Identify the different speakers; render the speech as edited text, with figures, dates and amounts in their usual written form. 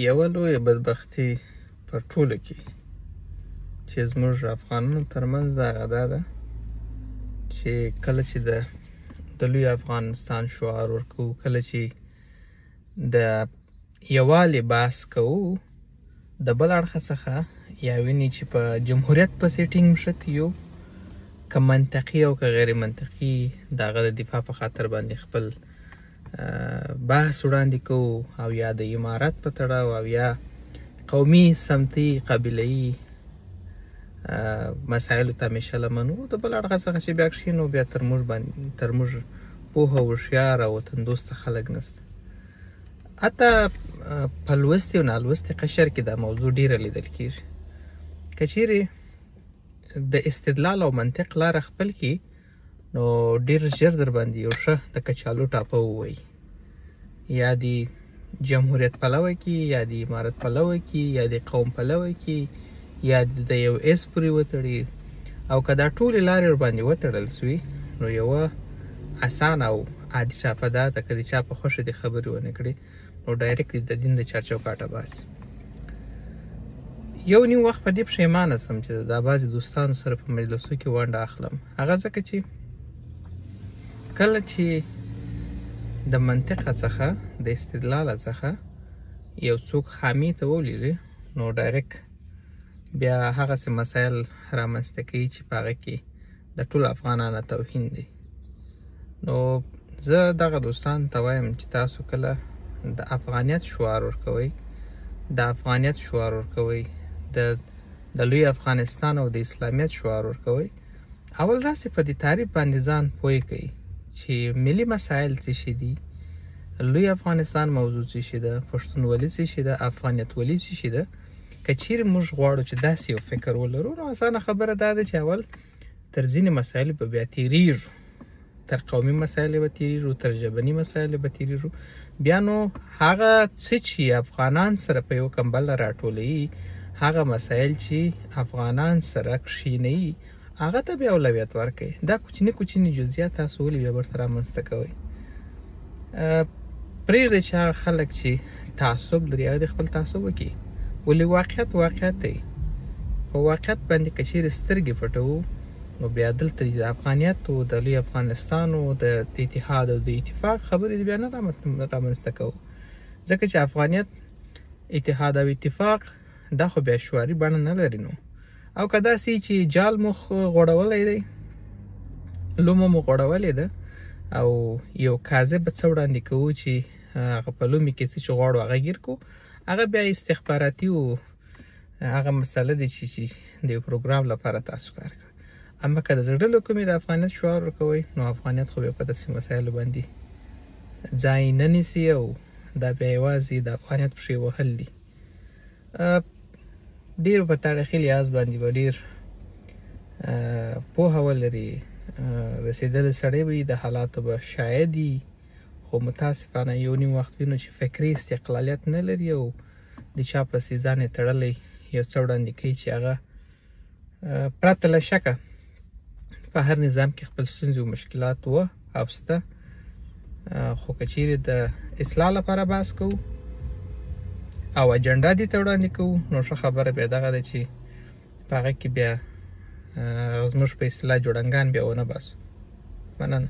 Speaker 1: یوه لویه بدبختي په ټولو کې چې زموږ افغانانو ترمنځ د هغه دا ده چې کله چې د لوی افغانستان شعار ورکوو، کله چې د یووالي بحث کوو، د بل اړخه څخه یا ویني چې په جمهوریت پسې ټینګ نښتي یو، که منطقي او که غیر منطقي د هغه د دفاع په خاطر باندې خپل بحث وړاندې کوو، او یا د امارت په تړاو او یا قومي سمتي قبیله‌ایي مسایلو ته همیشه لمن وو. د بل اړخه څخه چې بیا کښېنو، بیا تر موږ پوهه هوښیار او وطن دوسته خلک نشته. حتی په لوستي او نالوستي قشر کې دا موضوع ډیره لیدل کېږي. که چیرې د استدلال او منطق لاره خپل کړي، نو ډیر ژر در باندې یو ښه د کچالو ټاپه ووایي، یا د جمهوریت پلوه کې، یا د امارت پلوه کې، یا د قوم پلوه کې، یا د یو اس پورې وتړي. او که دا ټولې لارې ورباندې وتړل سوي، نو یوه اسانه او عادي ټاپه دا ده، که د چا په خوښه دې خبرې ونه کړي، نو ډایرکټ د دین د چارچوکاټه باسي. یو نیم وخت په دې پښیمانه سم چې دا بعضې دوستانو سره په مجلسو کې ونډه اخلم. هغه ځکه چې کله چې د منطقه څخه، د استدلال څخه یو څوک خامي ته ولیږي، نو ډایرکټ بیا هغسې مسایل رامنځته کوي چې په هغه کې د ټولو افغانانو توهین دی. نو زه دغه دوستانو ته وایم چې تاسو کله د افغانیت شعار ورکوئ، د افغانیت شعار ورکوئ، د لوی افغانستان او د اسلامیت شعار ورکوئ، اول راسې په دې تعریف باندې ځان پوه کړئ چې ملي مسایل څه شي دي، لوی افغانستان موضوع څه شي ده، پښتونولي څه شي ده، افغانیت ولي څه شي ده. که چیرې موږ غواړو چې داسې یو فکر ولرو، نو اسانه خبره دا ده چې اول تر ځینې مسایلو به بیا تېرېږو، تر قومي مسایلو به تېرېږو، تر ژبني مسایلو به تېرېږو. بیا نو هغه څه چې افغانان سره په یو کمبله راټولوي، هغه مسایل چې افغانان سره کښېنوي، هغه ته بیا اولویت ورکوي. دا کوچني کوچني جزئیات تاسو ولې بیا ورته رامنځته کوئ؟ پرېږدئ چې هغه خلک چې تعصب لري، هغه د خپل تعصب وکړي، ولې واقعیت دی. په واقعیت باندې که چیرې سترګې پټوو، نو بیا دلته د افغانیت او د لوی افغانستان او د اتحاد او د اتفاق خبرې بیا نه رامنځته کوو، ځکه چې افغانیت، اتحاد او اتفاق دا خو بیا شعاري بڼه نه لري. نو او که داسې چې جال مو غوړولی دی، لومه مو غوړولې ده، او یو کاذب څه وړاندې کوو چې هغه په لومې کې څه چې غواړو هغه ګیر کړو، هغه بیا استخباراتي او هغه مسله دی چې د یو پروګرام لپاره تاسو کار کوئ. اما که د زړه له کومې د افغانیت شعار ورکوئ، نو افغانیت خو بیا په داسې مسایلو باندې ځای نه نیسي، او دا بیا یوازې د افغانیت پښې وهل دي. ډېر په تاریخي لحاظ باندې به ډېر پوهه ولري، رسېدلی سړی به د حالاتو به شاید وي، خو متاسفانه یو نیم وخت وینو چې فکري استقلالیت نه لري، او د چا پسې ځان یې تړلی یو څه وړاندې کوي چې هغه پرته له شکه په هر نظام کې خپل ستونزې او مشکلات وه او شته. خو که چیرې د اصلاح لپاره بحث کوو او اجنډا دې ته وړاندې کوو، نو ښه خبره بیا دغه ده چې په هغه کې بیا زموږ په اصطلاح جوړنګان بیا ونه باسو. مننه.